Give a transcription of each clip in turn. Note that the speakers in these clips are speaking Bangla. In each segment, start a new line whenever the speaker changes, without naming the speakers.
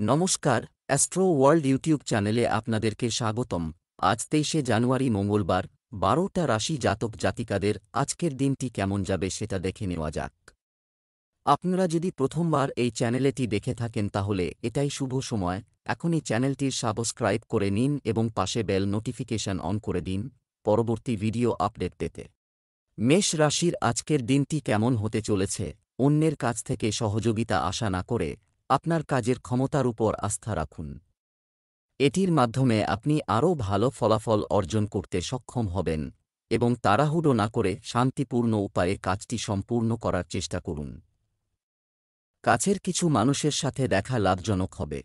নমস্কার, অ্যাস্ট্রো ওয়ার্ল্ড ইউটিউব চ্যানেলে আপনাদেরকে স্বাগতম। আজ 23শে জানুয়ারি মঙ্গলবার, 12টা রাশি জাতক জাতিকাদের আজকের দিনটি কেমন যাবে সেটা দেখে নেওয়া যাক। আপনারা যদি প্রথমবার এই চ্যানেলটি দেখে থাকেন তাহলে এটাই শুভ সময়। এখনই চ্যানেলটির সাবস্ক্রাইব করে নিন এবং পাশে বেল নোটিফিকেশন অন করে দিন পরবর্তী ভিডিও আপডেট পেতে। মেষ রাশির আজকের দিনটি কেমন হতে চলেছে? অন্যের কাছ থেকে সহযোগিতা আশা না করে আপনার কাজের ক্ষমতার উপর আস্থা রাখুন। এটির মাধ্যমে আপনি আরও ভালো ফলাফল অর্জন করতে সক্ষম হবেন এবং তাড়াহুড়ো না করে শান্তিপূর্ণ উপায়ে কাজটি সম্পূর্ণ করার চেষ্টা করুন। কাছের কিছু মানুষের সাথে দেখা লাভজনক হবে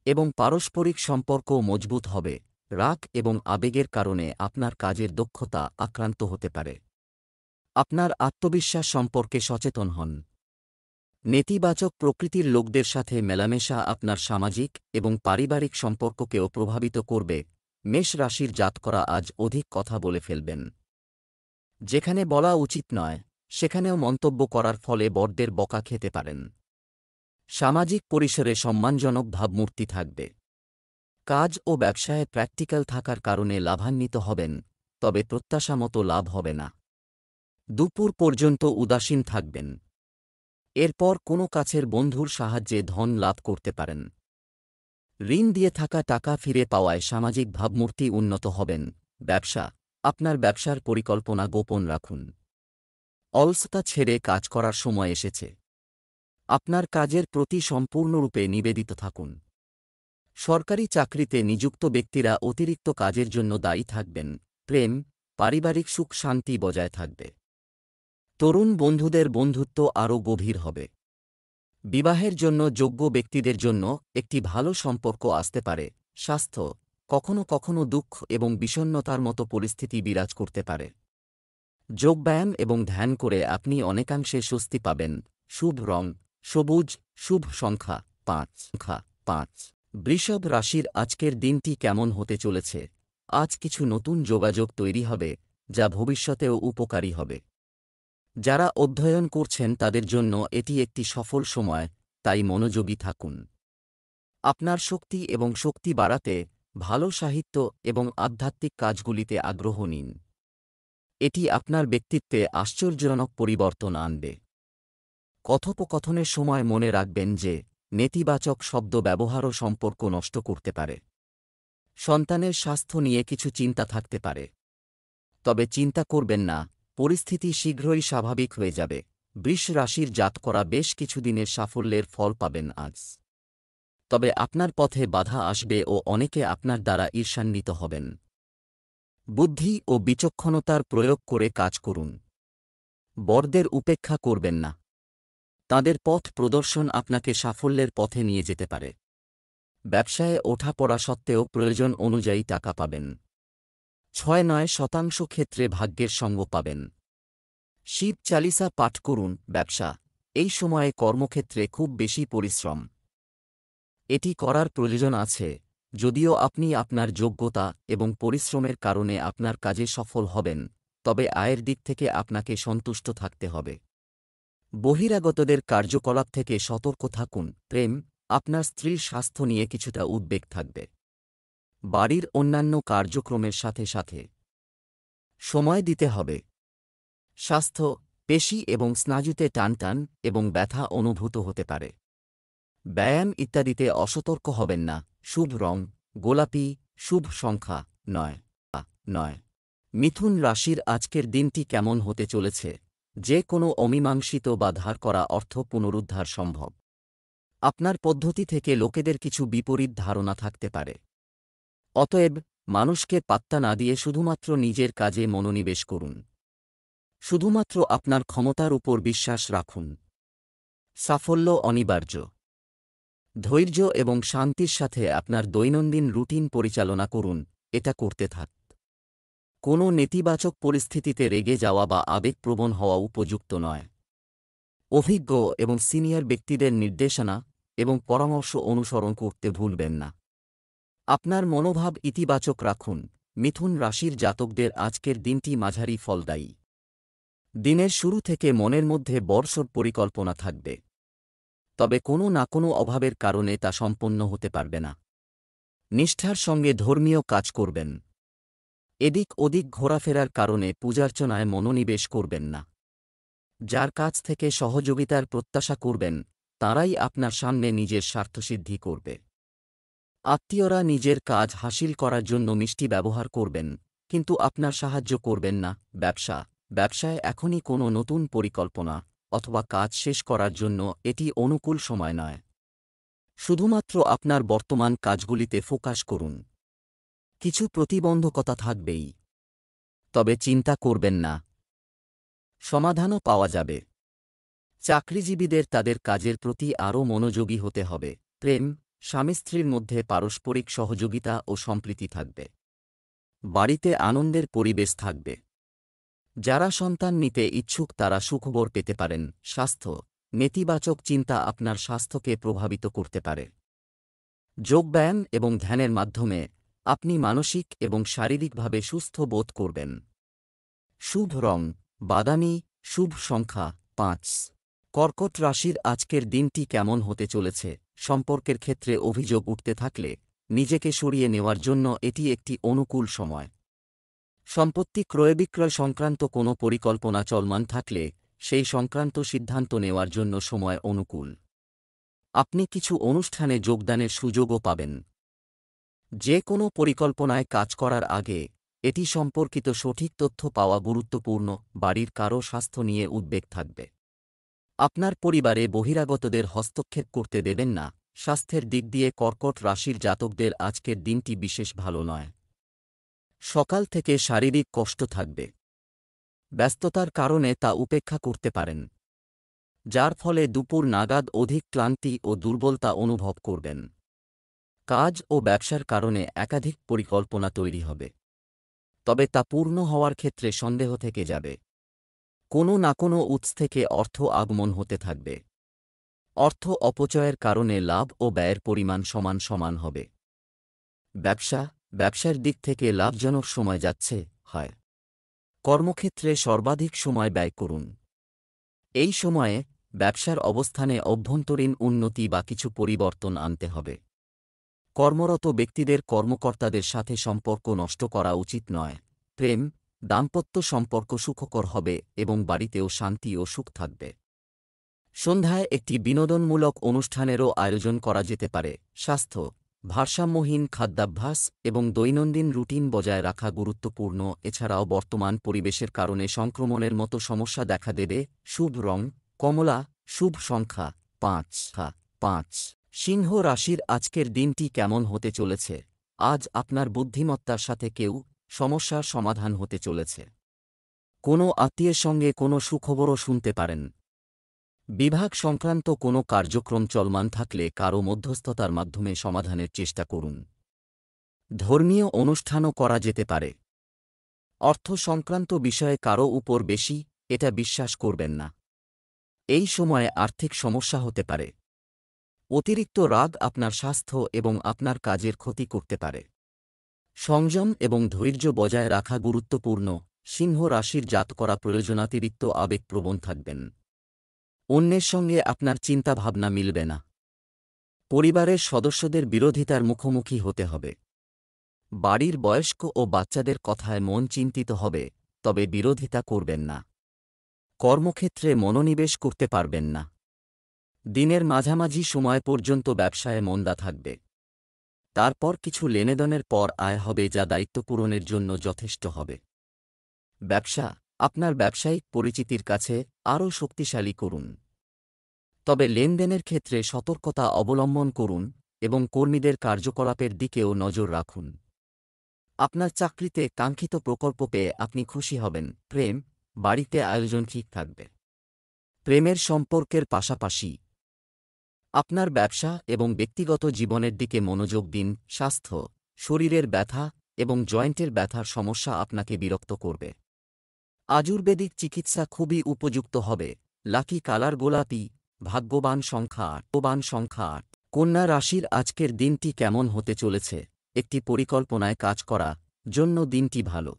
এবং পারস্পরিক সম্পর্কও মজবুত হবে। রাগ এবং আবেগের কারণে আপনার কাজের দক্ষতা আক্রান্ত হতে পারে। আপনার আত্মবিশ্বাস সম্পর্কে সচেতন হন। নেতিবাচক প্রকৃতির লোকদের সাথে মেলামেশা আপনার সামাজিক এবং পারিবারিক সম্পর্ককেও প্রভাবিত করবে। মেষ রাশির জাতকরা আজ অধিক কথা বলে ফেলবেন। যেখানে বলা উচিত নয় সেখানেও মন্তব্য করার ফলে বড়দের বকা খেতে পারেন। সামাজিক পরিসরে সম্মানজনক ভাবমূর্তি থাকবে। কাজ ও ব্যবসায় প্র্যাকটিক্যাল থাকার কারণে লাভান্বিত হবেন, তবে প্রত্যাশামতো লাভ হবে না। দুপুর পর্যন্ত উদাসীন থাকবেন। এরপর কোনো কাছের বন্ধুর সাহায্যে ধন লাভ করতে পারেন। ঋণ দিয়ে থাকা টাকা ফিরে পাওয়ায় সামাজিক ভাবমূর্তি উন্নত হবেন। ব্যবসা, আপনার ব্যবসার পরিকল্পনা গোপন রাখুন। অলসতা ছেড়ে কাজ করার সময় এসেছে। আপনার কাজের প্রতি সম্পূর্ণরূপে নিবেদিত থাকুন। সরকারি চাকরিতে নিযুক্ত ব্যক্তিরা অতিরিক্ত কাজের জন্য দায়ী থাকবেন। প্রেম, পারিবারিক সুখ শান্তি বজায় থাকবে। তরুণ বন্ধুদের বন্ধুত্ব আরও গভীর হবে। বিবাহের জন্য যোগ্য ব্যক্তিদের জন্য একটি ভালো সম্পর্ক আসতে পারে। স্বাস্থ্য, কখনো কখনো দুঃখ এবং বিষণ্ণতার মতো পরিস্থিতি বিরাজ করতে পারে। যোগব্যায়াম এবং ধ্যান করে আপনি অনেকাংশে স্বস্তি পাবেন। শুভ রং সবুজ, শুভ সংখ্যা 5। বৃষভ রাশির আজকের দিনটি কেমন হতে চলেছে? আজ কিছু নতুন যোগাযোগ তৈরি হবে যা ভবিষ্যতেও উপকারী হবে। যারা অধ্যয়ন করছেন তাদের জন্য এটি একটি সফল সময়, তাই মনোযোগী থাকুন। আপনার শক্তি এবং শক্তি বাড়াতে ভালো সাহিত্য এবং আধ্যাত্মিক কাজগুলিতে আগ্রহ নিন। এটি আপনার ব্যক্তিত্বে আশ্চর্যজনক পরিবর্তন আনবে। কথোপকথনের সময় মনে রাখবেন যে নেতিবাচক শব্দ ব্যবহারও সম্পর্ক নষ্ট করতে পারে। সন্তানের স্বাস্থ্য নিয়ে কিছু চিন্তা থাকতে পারে, তবে চিন্তা করবেন না, পরিস্থিতি শীঘ্রই স্বাভাবিক হয়ে যাবে। বৃষ রাশির জাতকরা বেশ কিছুদিনের সাফল্যের ফল পাবেন আজ। তবে আপনার পথে বাধা আসবে ও অনেকে আপনার দ্বারা ঈর্ষান্বিত হবেন। বুদ্ধি ও বিচক্ষণতার প্রয়োগ করে কাজ করুন। বড়দের উপেক্ষা করবেন না। তাদের পথ প্রদর্শন আপনাকে সাফল্যের পথে নিয়ে যেতে পারে। ব্যবসায়ে ওঠাপড়া সত্ত্বেও প্রয়োজন অনুযায়ী টাকা পাবেন। 6-9 শতাংশ ক্ষেত্রে ভাগ্যের সঙ্গ পাবেন। শিব চালিসা পাঠ করুন। ব্যবসা, এই সময়ে কর্মক্ষেত্রে খুব বেশি পরিশ্রম এটি করার প্রয়োজন আছে, যদিও আপনি আপনার যোগ্যতা এবং পরিশ্রমের কারণে আপনার কাজে সফল হবেন, তবে আয়ের দিক থেকে আপনাকে সন্তুষ্ট থাকতে হবে। বহিরাগতদের কার্যকলাপ থেকে সতর্ক থাকুন। প্রেম, আপনার স্ত্রীর স্বাস্থ্য নিয়ে কিছুটা উদ্বেগ থাকবে। বাড়ির অন্যান্য কার্যক্রমের সাথে সাথে সময় দিতে হবে। স্বাস্থ্য, পেশি এবং স্নায়ুতে টানটান এবং ব্যথা অনুভূত হতে পারে। ব্যায়াম ইত্যাদিতে অসতর্ক হবেন না। শুভ রং গোলাপি, শুভ সংখ্যা 9। মিথুন রাশির আজকের দিনটি কেমন হতে চলেছে? যে কোনো অমীমাংসিত বা ধার করা অর্থ পুনরুদ্ধার সম্ভব। আপনার পদ্ধতি থেকে লোকেদের কিছু বিপরীত ধারণা থাকতে পারে। অতএব মানুষকে পাত্তা না দিয়ে শুধুমাত্র নিজের কাজে মনোনিবেশ করুন। শুধুমাত্র আপনার ক্ষমতার উপর বিশ্বাস রাখুন। সাফল্য অনিবার্য। ধৈর্য এবং শান্তির সাথে আপনার দৈনন্দিন রুটিন পরিচালনা করুন। এটা করতে থাক। কোনো নেতিবাচক পরিস্থিতিতে রেগে যাওয়া বা আবেগপ্রবণ হওয়া উপযুক্ত নয়। অভিজ্ঞ এবং সিনিয়র ব্যক্তিদের নির্দেশনা এবং পরামর্শ অনুসরণ করতে ভুলবেন না। আপনার মনোভাব ইতিবাচক রাখুন। মিথুন রাশির জাতকদের আজকের দিনটি মাঝারি ফলদায়ী। দিনের শুরু থেকে মনের মধ্যে বড়সড় পরিকল্পনা থাকবে। তবে কোনো না কোনো অভাবের কারণে তা সম্পন্ন হতে পারবে না। নিষ্ঠার সঙ্গে ধর্মীয় কাজ করবেন। এদিক ওদিক ঘোরাফেরার কারণে পূজার্চনায় মনোনিবেশ করবেন না। যার কাছ থেকে সহযোগিতার প্রত্যাশা করবেন তারাই আপনার সামনে নিজের স্বার্থসিদ্ধি করবে। আত্মীয়রা নিজের কাজ হাসিল করার জন্য মিষ্টি ব্যবহার করবেন, কিন্তু আপনার সাহায্য করবেন না। ব্যবসায় এখনই কোনো নতুন পরিকল্পনা অথবা কাজ শেষ করার জন্য এটি অনুকূল সময় নয়। শুধুমাত্র আপনার বর্তমান কাজগুলিতে ফোকাস করুন। কিছু প্রতিবন্ধকতা থাকবেই, তবে চিন্তা করবেন না, সমাধানও পাওয়া যাবে। চাকরিজীবীদের তাদের কাজের প্রতি আরও মনোযোগী হতে হবে। প্রেম, স্বামী স্ত্রীর মধ্যে পারস্পরিক সহযোগিতা ও সম্প্রীতি থাকবে। বাড়িতে আনন্দের পরিবেশ থাকবে। যারা সন্তান নিতে ইচ্ছুক তারা সুখবর পেতে পারেন। স্বাস্থ্য, নেতিবাচক চিন্তা আপনার স্বাস্থ্যকে প্রভাবিত করতে পারে। যোগব্যায়াম এবং ধ্যানের মাধ্যমে আপনি মানসিক এবং শারীরিকভাবে সুস্থ বোধ করবেন। শুভ রং বাদামি, শুভ সংখ্যা 5। কর্কট রাশির আজকের দিনটি কেমন হতে চলেছে? সম্পর্কের ক্ষেত্রে অভিযোগ উঠতে থাকলে নিজেকে সরিয়ে নেওয়ার জন্য এটি একটি অনুকূল সময়। সম্পত্তি ক্রয়বিক্রয় সংক্রান্ত কোনো পরিকল্পনা চলমান থাকলে সেই সংক্রান্ত সিদ্ধান্ত নেওয়ার জন্য সময় অনুকূল। আপনি কিছু অনুষ্ঠানে যোগদানের সুযোগও পাবেন। যে কোনো পরিকল্পনায় কাজ করার আগে এটি সম্পর্কিত সঠিক তথ্য পাওয়া গুরুত্বপূর্ণ। বাড়ির কারও স্বাস্থ্য নিয়ে উদ্বেগ থাকবে। আপনার পরিবারে বহিরাগতদের হস্তক্ষেপ করতে দেবেন না। স্বাস্থ্যের দিক দিয়ে কর্কট রাশির জাতকদের আজকের দিনটি বিশেষ ভালো নয়। সকাল থেকে শারীরিক কষ্ট থাকবে। ব্যস্ততার কারণে তা উপেক্ষা করতে পারেন, যার ফলে দুপুর নাগাদ অধিক ক্লান্তি ও দুর্বলতা অনুভব করবেন। কাজ ও ব্যবসার কারণে একাধিক পরিকল্পনা তৈরি হবে, তবে তা পূর্ণ হওয়ার ক্ষেত্রে সন্দেহ থেকে যাবে। কোনো না কোনো উৎস থেকে অর্থ আগমন হতে থাকবে। অর্থ অপচয়ের কারণে লাভ ও ব্যয়ের পরিমাণ সমান সমান হবে। ব্যবসার দিক থেকে লাভজনক সময় যাচ্ছে হয়। কর্মক্ষেত্রে সর্বাধিক সময় ব্যয় করুন। এই সময়ে ব্যবসার অবস্থানে অভ্যন্তরীণ উন্নতি বা কিছু পরিবর্তন আনতে হবে। কর্মরত ব্যক্তিদের কর্মকর্তাদের সাথে সম্পর্ক নষ্ট করা উচিত নয়। প্রেম, দাম্পত্য সম্পর্ক সুখকর হবে এবং বাড়িতেও শান্তি ও সুখ থাকবে। সন্ধ্যায় একটি বিনোদনমূলক অনুষ্ঠানেরও আয়োজন করা যেতে পারে। স্বাস্থ্য, ভারসাম্যহীন খাদ্যাভ্যাস এবং দৈনন্দিন রুটিন বজায় রাখা গুরুত্বপূর্ণ। এছাড়াও বর্তমান পরিবেশের কারণে সংক্রমণের মতো সমস্যা দেখা দেবে। শুভ রং কমলা, শুভ সংখ্যা 5। সিংহ রাশির আজকের দিনটি কেমন হতে চলেছে? আজ আপনার বুদ্ধিমত্তার সাথে কেউ সমস্যার সমাধান হতে চলেছে। কোনো আত্মীয়ের সঙ্গে কোনো সুখবরও শুনতে পারেন। বিভাগ সংক্রান্ত কোনো কার্যক্রম চলমান থাকলে কারও মধ্যস্থতার মাধ্যমে সমাধানের চেষ্টা করুন। ধর্মীয় অনুষ্ঠানও করা যেতে পারে। অর্থ সংক্রান্ত বিষয়ে কারও উপর বেশি এটা বিশ্বাস করবেন না। এই সময়ে আর্থিক সমস্যা হতে পারে। অতিরিক্ত রাগ আপনার স্বাস্থ্য এবং আপনার কাজের ক্ষতি করতে পারে। সংযম এবং ধৈর্য বজায় রাখা গুরুত্বপূর্ণ। সিংহ রাশির জাতকরা প্রয়োজনাতিরিক্ত আবেগপ্রবণ থাকবেন। অন্যের সঙ্গে আপনার চিন্তাভাবনা মিলবে না। পরিবারের সদস্যদের বিরোধিতার মুখোমুখি হতে হবে। বাড়ির বয়স্ক ও বাচ্চাদের কথায় মন চিন্তিত হবে, তবে বিরোধিতা করবেন না। কর্মক্ষেত্রে মনোনিবেশ করতে পারবেন না। দিনের মাঝামাঝি সময় পর্যন্ত ব্যবসায় মন্দা থাকবে। তারপর কিছু লেনদেনের পর আয় হবে যা দায়িত্ব পূরণের জন্য যথেষ্ট হবে। আপনার ব্যবসায়িক পরিচিতির কাছে আরও শক্তিশালী করুন। তবে লেনদেনের ক্ষেত্রে সতর্কতা অবলম্বন করুন এবং কর্মীদের কার্যকলাপের দিকেও নজর রাখুন। আপনার চাকরিতে কাঙ্ক্ষিত প্রকল্প পেয়ে আপনি খুশি হবেন। প্রেম, বাড়িতে আয়োজন ঠিক থাকবে। প্রেমের সম্পর্কের পাশাপাশি আপনার ব্যবসা এবং ব্যক্তিগত জীবনের দিকে মনোযোগ দিন। স্বাস্থ্য, শরীরের ব্যথা এবং জয়েন্টের ব্যথার সমস্যা আপনাকে বিরক্ত করবে। আয়ুর্বেদিক চিকিৎসা খুবই উপযুক্ত হবে। লাকি কালার গোলাপি, ভাগ্যবান সংখ্যা 8। কন্যা রাশির আজকের দিনটি কেমন হতে চলেছে? একটি পরিকল্পনায় কাজ করা জন্য দিনটি ভালো।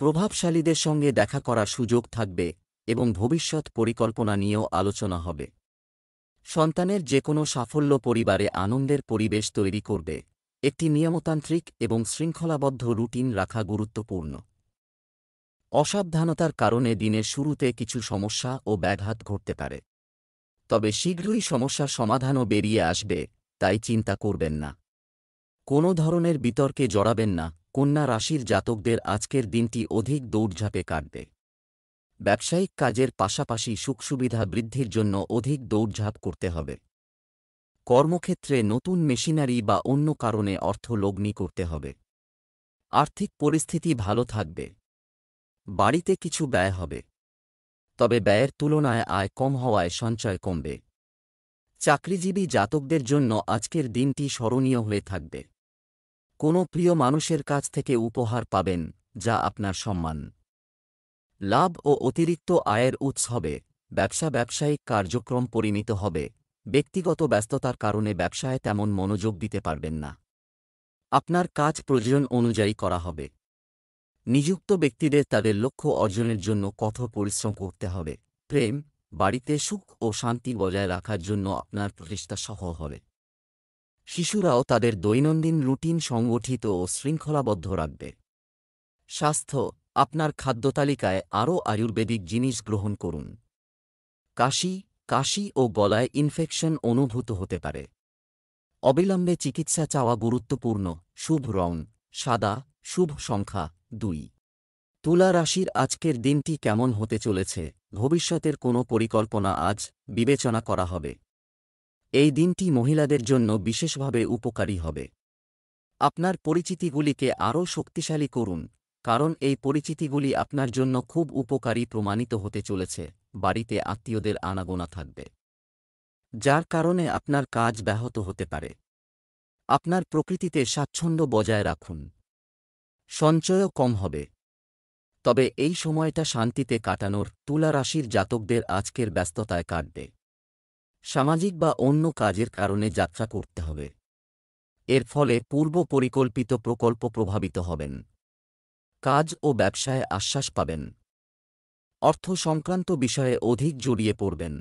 প্রভাবশালীদের সঙ্গে দেখা করার সুযোগ থাকবে এবং ভবিষ্যৎ পরিকল্পনা নিয়েও আলোচনা হবে। সন্তানের যে কোনো সাফল্য পরিবারে আনন্দের পরিবেশ তৈরি করবে। একটি নিয়মতান্ত্রিক এবং শৃঙ্খলাবদ্ধ রুটিন রাখা গুরুত্বপূর্ণ। অসাবধানতার কারণে দিনের শুরুতে কিছু সমস্যা ও ব্যাঘাত ঘটতে পারে, তবে শীঘ্রই সমস্যার সমাধানও বেরিয়ে আসবে, তাই চিন্তা করবেন না। কোনো ধরনের বিতর্কে জড়াবেন না। কন্যা রাশির জাতকদের আজকের দিনটি অধিক দৌড়ঝাঁপে কাটবে। ব্যবসায়িক কাজের পাশাপাশি সুখসুবিধা বৃদ্ধির জন্য অধিক দৌড়ঝাঁপ করতে হবে। কর্মক্ষেত্রে নতুন মেশিনারি বা অন্য কারণে অর্থ লগ্নি করতে হবে। আর্থিক পরিস্থিতি ভালো থাকবে। বাড়িতে কিছু ব্যয় হবে, তবে ব্যয়ের তুলনায় আয় কম হওয়ায় সঞ্চয় কমবে। চাকরিজীবী জাতকদের জন্য আজকের দিনটি স্মরণীয় হয়ে থাকবে। কোনো প্রিয় মানুষের কাছ থেকে উপহার পাবেন, যা আপনার সম্মান, লাভ ও অতিরিক্ত আয়ের উৎস হবে। ব্যবসায়িক কার্যক্রম পরিমিত হবে। ব্যক্তিগত ব্যস্ততার কারণে ব্যবসায় তেমন মনোযোগ দিতে পারবেন না। আপনার কাজ প্রয়োজন অনুযায়ী করা হবে। নিযুক্ত ব্যক্তিদের তাদের লক্ষ্য অর্জনের জন্য কঠোর পরিশ্রম করতে হবে। প্রেম, বাড়িতে সুখ ও শান্তি বজায় রাখার জন্য আপনার প্রচেষ্টা সফল হবে। শিশুরাও তাদের দৈনন্দিন রুটিন সংগঠিত ও শৃঙ্খলাবদ্ধ রাখবে। স্বাস্থ্য, আপনার খাদ্যতালিকায় আরও আয়ুর্বেদিক জিনিস গ্রহণ করুন। কাশি ও গলায় ইনফেকশন অনুভূত হতে পারে। অবিলম্বে চিকিৎসা চাওয়া গুরুত্বপূর্ণ। শুভ রং সাদা। শুভ সংখ্যা 2। তুলা রাশির আজকের দিনটি কেমন হতে চলেছে? ভবিষ্যতের কোনো পরিকল্পনা আজ বিবেচনা করা হবে। এই দিনটি মহিলাদের জন্য বিশেষভাবে উপকারী হবে। আপনার পরিচিতিগুলিকে আরও শক্তিশালী করুন, কারণ এই পরিচিতিগুলি আপনার জন্য খুব উপকারী প্রমাণিত হতে চলেছে। বাড়িতে আত্মীয়দের আনাগোনা থাকবে, যার কারণে আপনার কাজ ব্যাহত হতে পারে। আপনার প্রকৃতিতে স্বাচ্ছন্দ্য বজায় রাখুন। সঞ্চয়ও কম হবে, তবে এই সময়টা শান্তিতে কাটানোর তুলা রাশির জাতকদের আজকের ব্যস্ততায় কাটবে। সামাজিক বা অন্য কাজের কারণে যাত্রা করতে হবে। এর ফলে পূর্ব পরিকল্পিত প্রকল্প প্রভাবিত হবেন। কাজ ও ব্যবসায় আশ্বাস পাবেন। অর্থ সংক্রান্ত বিষয়ে অধিক জড়িয়ে পড়বেন।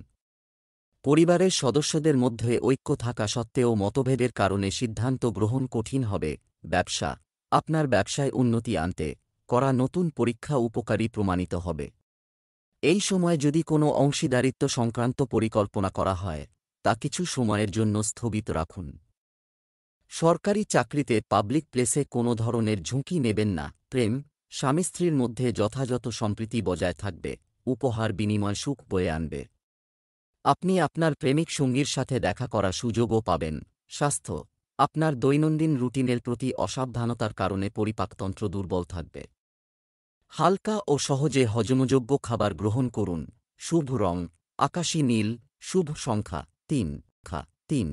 পরিবারের সদস্যদের মধ্যে ঐক্য থাকা সত্ত্বেও মতভেদের কারণে সিদ্ধান্ত গ্রহণ কঠিন হবে। ব্যবসা, আপনার ব্যবসায় উন্নতি আনতে করা নতুন পরীক্ষা উপকারী প্রমাণিত হবে। এই সময় যদি কোনো অংশীদারিত্ব সংক্রান্ত পরিকল্পনা করা হয়, তা কিছু সময়ের জন্য স্থগিত রাখুন। সরকারি চাকরিতে পাবলিক প্লেসে কোনো ধরনের ঝুঁকি নেবেন না। প্রেম, স্বামী স্ত্রীর মধ্যে যথাযথ সম্প্রীতি বজায় থাকবে। উপহার বিনিময় সুখ বয়ে আনবে। আপনি আপনার প্রেমিক সঙ্গীর সাথে দেখা করার সুযোগও পাবেন। স্বাস্থ্য, আপনার দৈনন্দিন রুটিনের প্রতি অসাবধানতার কারণে পরিপাকতন্ত্র দুর্বল থাকবে। হালকা ও সহজে হজমযোগ্য খাবার গ্রহণ করুন। শুভ রং আকাশী নীল। শুভ সংখ্যা 3।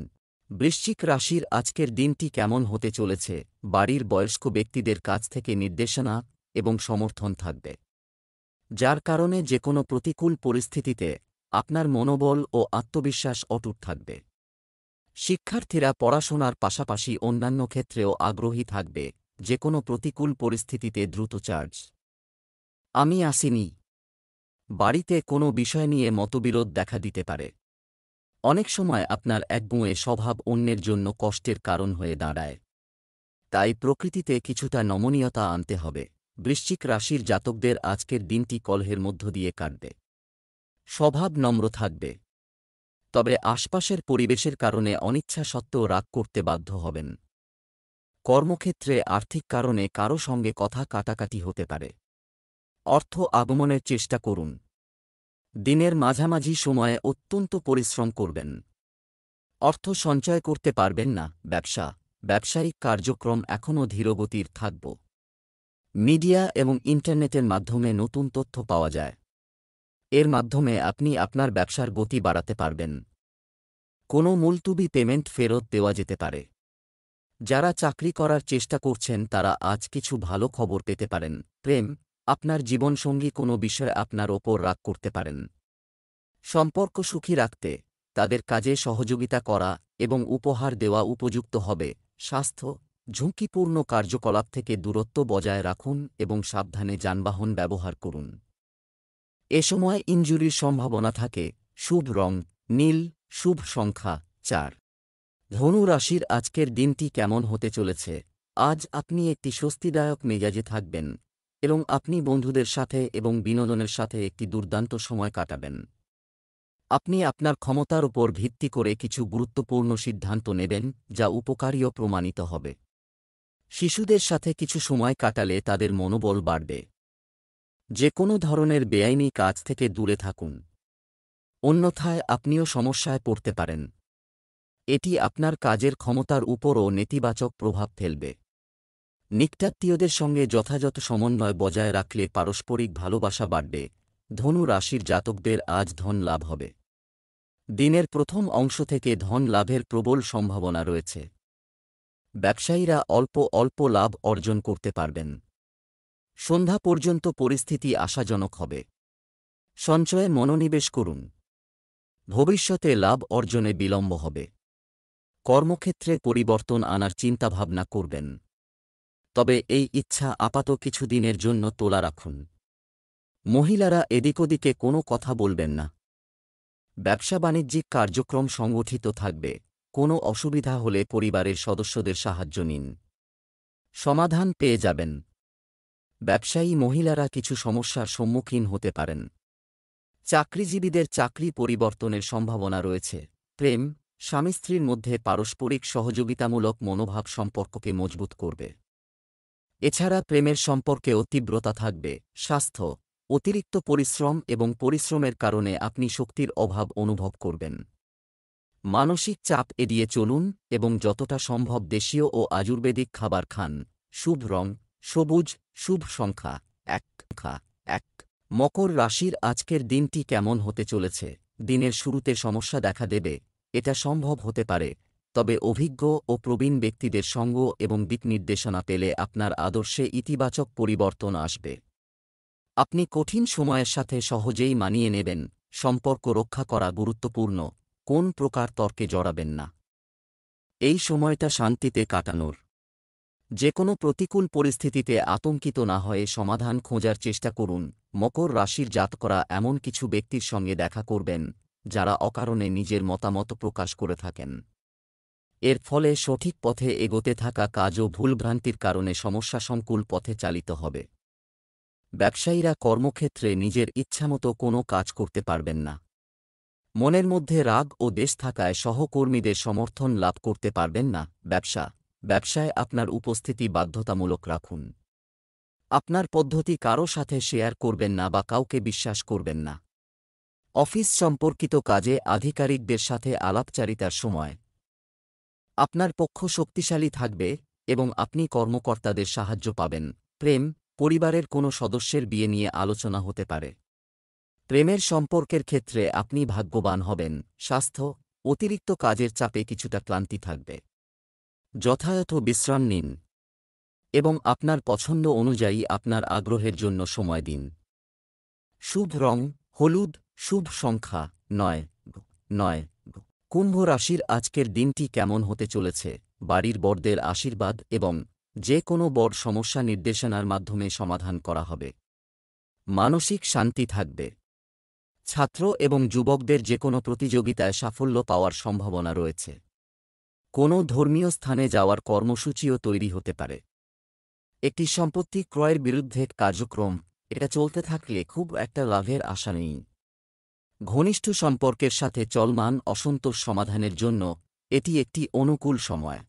বৃশ্চিক রাশির আজকের দিনটি কেমন হতে চলেছে? বাড়ির বয়স্ক ব্যক্তিদের কাছ থেকে নির্দেশনা এবং সমর্থন থাকবে, যার কারণে যে কোনো প্রতিকূল পরিস্থিতিতে আপনার মনোবল ও আত্মবিশ্বাস অটুট থাকবে। শিক্ষার্থীরা পড়াশোনার পাশাপাশি অন্যান্য ক্ষেত্রেও আগ্রহী থাকবে। যে কোনো প্রতিকূল পরিস্থিতিতে দ্রুত চার্জ আমি আসিনি। বাড়িতে কোনো বিষয় নিয়ে মতবিরোধ দেখা দিতে পারে। অনেক সময় আপনার একগুঁয়ে স্বভাব অন্যের জন্য কষ্টের কারণ হয়ে দাঁড়ায়, তাই প্রকৃতিতে কিছুটা নমনীয়তা আনতে হবে। বৃশ্চিক রাশির জাতকদের আজকের দিনটি কলহের মধ্য দিয়ে কাটবে। স্বভাব নম্র থাকবে, তবে আশপাশের পরিবেশের কারণে অনিচ্ছা সত্ত্বেও রাগ করতে বাধ্য হবেন। কর্মক্ষেত্রে আর্থিক কারণে কারও সঙ্গে কথা কাটাকাটি হতে পারে। অর্থ আগমনের চেষ্টা করুন। দিনের মাঝামাঝি সময়ে অত্যন্ত পরিশ্রম করবেন। অর্থ সঞ্চয় করতে পারবেন না। ব্যবসায়িক কার্যক্রম এখনও ধীরগতির থাকব। মিডিয়া এবং ইন্টারনেটের মাধ্যমে নতুন তথ্য পাওয়া যায়। এর মাধ্যমে আপনি আপনার ব্যবসার গতি বাড়াতে পারবেন। কোনো মুলতুবি পেমেন্ট ফেরত দেওয়া যেতে পারে। যারা চাকরি করার চেষ্টা করছেন তারা আজ কিছু ভালো খবর পেতে পারেন। প্রেম, আপনার জীবনসঙ্গী কোনো বিষয়ে আপনার ওপর রাগ করতে পারেন। সম্পর্ক সুখী রাখতে তাদের কাজে সহযোগিতা করা এবং উপহার দেওয়া উপযুক্ত হবে। স্বাস্থ্য, ঝুঁকিপূর্ণ কার্যকলাপ থেকে দূরত্ব বজায় রাখুন এবং সাবধানে যানবাহন ব্যবহার করুন। এ সময় ইনজুরির সম্ভাবনা থাকে। শুভ রং নীল। শুভ সংখ্যা 4। ধনু রাশির আজকের দিনটি কেমন হতে চলেছে? আজ আপনি একটি স্বস্তিদায়ক মেজাজে থাকবেন এবং আপনি বন্ধুদের সাথে এবং বিনোদনের সাথে একটি দুর্দান্ত সময় কাটাবেন। আপনি আপনার ক্ষমতার উপর ভিত্তি করে কিছু গুরুত্বপূর্ণ সিদ্ধান্ত নেবেন যা উপকারীও প্রমাণিত হবে। শিশুদের সাথে কিছু সময় কাটালে তাদের মনোবল বাড়বে। যে কোনো ধরনের বেআইনি কাজ থেকে দূরে থাকুন, অন্যথায় আপনিও সমস্যায় পড়তে পারেন। এটি আপনার কাজের ক্ষমতার উপরও নেতিবাচক প্রভাব ফেলবে। নিকটাত্মীয়দের সঙ্গে যথাযথ সমন্বয় বজায় রাখলে পারস্পরিক ভালোবাসা বাড়বে। ধনু রাশির জাতকদের আজ ধন লাভ হবে। দিনের প্রথম অংশ থেকে ধন লাভের প্রবল সম্ভাবনা রয়েছে। ব্যবসায়ীরা অল্প অল্প লাভ অর্জন করতে পারবেন। সন্ধ্যা পর্যন্ত পরিস্থিতি আশাজনক হবে। সঞ্চয়ে মনোনিবেশ করুন। ভবিষ্যতে লাভ অর্জনে বিলম্ব হবে। কর্মক্ষেত্রে পরিবর্তন আনার চিন্তাভাবনা করবেন, তবে এই ইচ্ছা আপাত কিছু দিনের জন্য তোলা রাখুন। মহিলারা এদিক ওদিকে কোনো কথা বলবেন না। ব্যবসা বাণিজ্যিক কার্যক্রম সংগঠিত থাকবে। কোনো অসুবিধা হলে পরিবারের সদস্যদের সাহায্য নিন, সমাধান পেয়ে যাবেন। ব্যবসায়ী মহিলারা কিছু সমস্যার সম্মুখীন হতে পারেন। চাকরিজীবীদের চাকরি পরিবর্তনের সম্ভাবনা রয়েছে। প্রেম, স্বামী স্ত্রীর মধ্যে পারস্পরিক সহযোগিতামূলক মনোভাব সম্পর্ককে মজবুত করবে। এছাড়া প্রেমের সম্পর্কেও তীব্রতা থাকবে। স্বাস্থ্য, অতিরিক্ত পরিশ্রম এবং পরিশ্রমের কারণে আপনি শক্তির অভাব অনুভব করবেন। মানসিক চাপ এড়িয়ে চলুন এবং যতটা সম্ভব দেশীয় ও আয়ুর্বেদিক খাবার খান। শুভ রং সবুজ। শুভ সংখ্যা 1। মকর রাশির আজকের দিনটি কেমন হতে চলেছে? দিনের শুরুতে সমস্যা দেখা দেবে, এটা সম্ভব হতে পারে, তবে অভিজ্ঞ ও প্রবীণ ব্যক্তিদের সঙ্গ এবং দিক নির্দেশনা পেলে আপনার আদর্শে ইতিবাচক পরিবর্তন আসবে। আপনি কঠিন সময়ের সাথে সহজেই মানিয়ে নেবেন। সম্পর্ক রক্ষা করা গুরুত্বপূর্ণ। কোন প্রকার তর্কে জড়াবেন না। এই সময়টা শান্তিতে কাটানোর। যে কোনো প্রতিকূল পরিস্থিতিতে আতঙ্কিত না হয়ে সমাধান খোঁজার চেষ্টা করুন। মকর রাশির জাতকরা এমন কিছু ব্যক্তির সঙ্গে দেখা করবেন যারা অকারণে নিজের মতামত প্রকাশ করে থাকেন। এর ফলে সঠিক পথে এগোতে থাকা কাজও ভুলভ্রান্তির কারণে সমস্যাসংকুল পথে চালিত হবে। ব্যবসায়ীরা কর্মক্ষেত্রে নিজের ইচ্ছামতো কোনো কাজ করতে পারবেন না। মনের মধ্যে রাগ ও দ্বেষ থাকায় সহকর্মীদের সমর্থন লাভ করতে পারবেন না। ব্যবসায় আপনার উপস্থিতি বাধ্যতামূলক রাখুন। আপনার পদ্ধতি কারও সাথে শেয়ার করবেন না বা কাউকে বিশ্বাস করবেন না। অফিস সম্পর্কিত কাজে আধিকারিকদের সাথে আলাপচারিতার সময় আপনার পক্ষ শক্তিশালী থাকবে এবং আপনি কর্মকর্তাদের সাহায্য পাবেন। প্রেম, পরিবারের কোনো সদস্যের বিয়ে নিয়ে আলোচনা হতে পারে। প্রেমের সম্পর্কের ক্ষেত্রে আপনি ভাগ্যবান হবেন। স্বাস্থ্য, অতিরিক্ত কাজের চাপে কিছুটা ক্লান্তি থাকবে। যথাযথ বিশ্রাম নিন এবং আপনার পছন্দ অনুযায়ী আপনার আগ্রহের জন্য সময় দিন। শুভ রং হলুদ। শুভ সংখ্যা 9। কুম্ভ রাশির আজকের দিনটি কেমন হতে চলেছে? বাড়ির বড়দের আশীর্বাদ এবং যে কোনো বড় সমস্যা নির্দেশনার মাধ্যমে সমাধান করা হবে। মানসিক শান্তি থাকবে। ছাত্র এবং যুবকদের যে কোনো প্রতিযোগিতায় সাফল্য পাওয়ার সম্ভাবনা রয়েছে। কোনো ধর্মীয় স্থানে যাওয়ার কর্মসূচিও তৈরি হতে পারে। একটি সম্পত্তি ক্রয়ের বিরুদ্ধে কার্যক্রম, এটা চলতে থাকলে খুব একটা লাভের আশা নেই। ঘনিষ্ঠ সম্পর্কের সাথে চলমান অসন্তোষ সমাধানের জন্য এটি একটি অনুকূল সময়।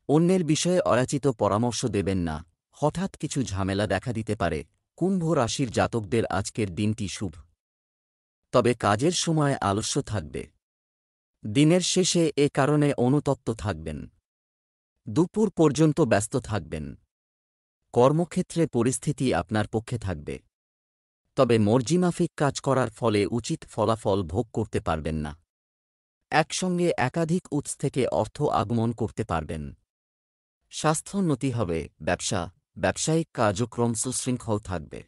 অন্যের বিষয়ে অযাচিত পরামর্শ দেবেন না, হঠাৎ কিছু ঝামেলা দেখা দিতে পারে। কুম্ভ রাশির জাতকদের আজকের দিনটি শুভ, তবে কাজের সময় আলস্য থাকবে। দিনের শেষে এ কারণে অনুতপ্ত থাকবেন। দুপুর পর্যন্ত ব্যস্ত থাকবেন। কর্মক্ষেত্রে পরিস্থিতি আপনার পক্ষে থাকবে, তবে মর্জিমাফিক কাজ করার ফলে উচিত ফলাফল ভোগ করতে পারবেন না। একসঙ্গে একাধিক উৎস থেকে অর্থ আগমন করতে পারবেন। স্বাস্থ্যোন্নতি হবে। ব্যবসায়িক কার্যক্রম সুশৃঙ্খল থাকবে।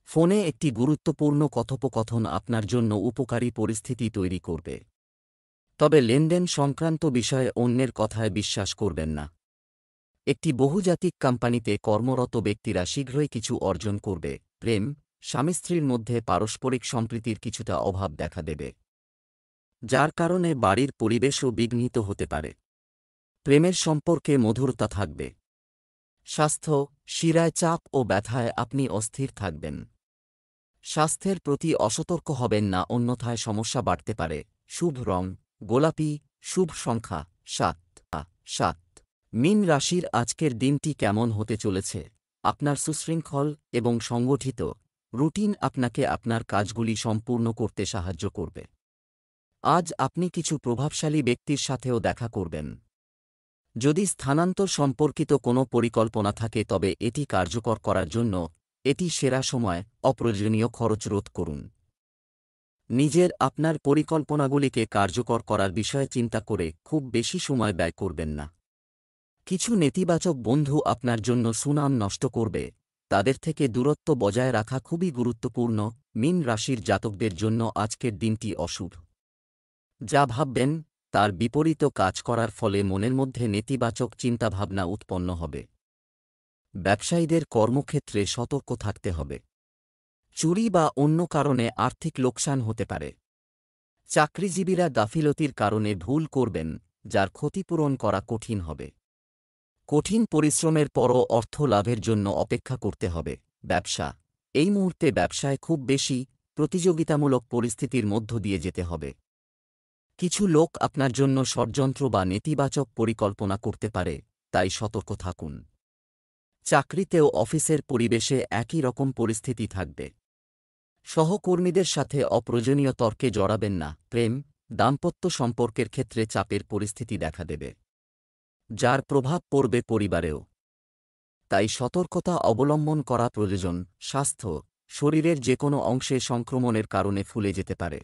ফোনে একটি গুরুত্বপূর্ণ কথোপকথন আপনার জন্য উপকারী পরিস্থিতি তৈরি করবে, তবে লেনদেন সংক্রান্ত বিষয়ে অন্যের কথায় বিশ্বাস করবেন না। একটি বহুজাতিক কোম্পানিতে কর্মরত ব্যক্তিরা শীঘ্রই কিছু অর্জন করবে। প্রেম, স্বামী স্ত্রীর মধ্যে পারস্পরিক সম্প্রীতির কিছুটা অভাব দেখা দেবে। যার কারণে বাড়ির পরিবেশও বিঘ্নিত হতে পারে। প্রেমের সম্পর্কে মধুরতা থাকবে। স্বাস্থ্য, শিরায় চাপ ও ব্যথায় আপনি অস্থির থাকবেন। স্বাস্থ্যের প্রতি অসতর্ক হবেন না, অন্যথায় সমস্যা বাড়তে পারে। শুভ রং গোলাপি, শুভ সংখ্যা 7। মীন রাশির আজকের দিনটি কেমন হতে চলেছে? আপনার সুশৃঙ্খল এবং সংগঠিত রুটিন আপনাকে আপনার কাজগুলি সম্পূর্ণ করতে সাহায্য করবে। আজ আপনি কিছু প্রভাবশালী ব্যক্তির সাথেও দেখা করবেন। যদি স্থানান্তর সম্পর্কিত কোনো পরিকল্পনা থাকে তবে এটি কার্যকর করার জন্য এটি সেরা সময়। অপ্রয়োজনীয় খরচ রোধ করুন। নিজের আপনার পরিকল্পনাগুলিকে কার্যকর করার বিষয়ে চিন্তা করে খুব বেশি সময় ব্যয় করবেন না। কিছু নেতিবাচক বন্ধু আপনার জন্য সুনাম নষ্ট করবে, তাদের থেকে দূরত্ব বজায় রাখা খুবই গুরুত্বপূর্ণ। মীন রাশির জাতকদের জন্য আজকের দিনটি অশুভ। যা ভাববেন তার বিপরীত কাজ করার ফলে মনের মধ্যে নেতিবাচক চিন্তাভাবনা উৎপন্ন হবে। ব্যবসায়ীদের কর্মক্ষেত্রে সতর্ক থাকতে হবে। চুরি বা অন্য কারণে আর্থিক লোকসান হতে পারে। চাকরিজীবীরা গাফিলতির কারণে ভুল করবেন, যার ক্ষতিপূরণ করা কঠিন হবে। কঠিন পরিশ্রমের পরও অর্থ লাভের জন্য অপেক্ষা করতে হবে। ব্যবসা, এই মুহূর্তে ব্যবসায় খুব বেশি প্রতিযোগিতামূলক পরিস্থিতির মধ্য দিয়ে যেতে হবে। কিছু লোক আপনার জন্য ষড়যন্ত্র বা নেতিবাচক পরিকল্পনা করতে পারে, তাই সতর্ক থাকুন। চাকরিতেও অফিসের পরিবেশে একই রকম পরিস্থিতি থাকবে। সহকর্মীদের সাথে অপ্রয়োজনীয় তর্কে জড়াবেন না। প্রেম, দাম্পত্য সম্পর্কের ক্ষেত্রে চাপের পরিস্থিতি দেখা দেবে, যার প্রভাব পড়বে পরিবারেও। তাই সতর্কতা অবলম্বন করা প্রয়োজন। স্বাস্থ্য, শরীরের যে কোনো অংশে সংক্রমণের কারণে ফুলে যেতে পারে।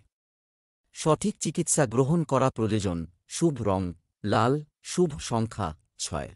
সঠিক চিকিৎসা গ্রহণ করা প্রয়োজন। শুভ রং লাল, শুভ সংখ্যা 6।